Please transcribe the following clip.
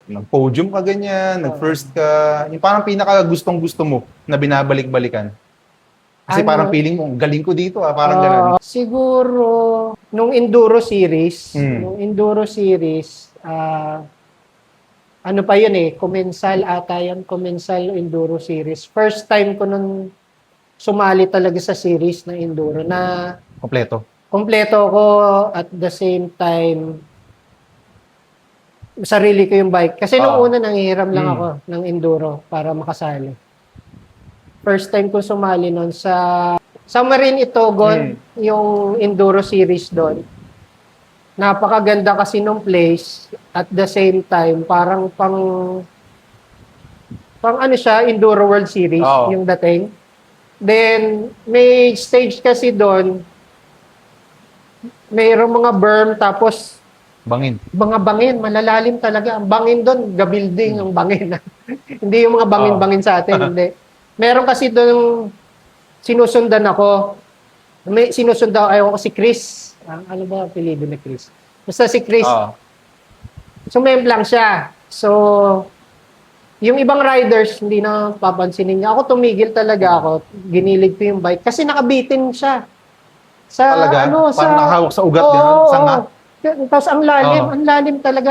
nag-podium ka ganyan, nag-first ka, yung parang pinaka gustong-gusto mo na binabalik-balikan? Kasi parang Ano, feeling mo, "Ang galing ko dito parang gano'n. siguro, nung Hmm. Enduro series, ano pa yun eh, Comensal ata yun, Comensal Enduro Series. First time ko nun sumali talaga sa series na Enduro na Kompleto. kompleto ko at the same time, sarili ko yung bike. Kasi nung Oo. una nanghihiram lang Hmm. ako ng Enduro para makasali. First time ko sumali nun sa Marine Itogon, yung Enduro Series doon. Napakaganda kasi nung place at the same time parang pang ano siya, Enduro World Series Oo. yung dating. Then may stage kasi doon, mayroong mga berm tapos Bangin. mga bangin, malalalim talaga. Ang bangin doon, ga-building ang bangin. Hindi yung mga Oo. bangin-bangin sa atin, hindi. Meron kasi doon sinusundan ako. May sinusundan ako si Chris. Ano ba apelyido ni Chris? Basta si Chris, Oo. sumemplang siya. So, yung ibang riders, hindi na papansinin niya. Ako tumigil talaga ako. Ginilig ko yung bike. Kasi nakabitin siya. Sa Talaga? ano, Parang sa... nakahawak sa ugat, Oo, gano'n? oo, Sanga? oo. Tapos ang Oo. lalim talaga.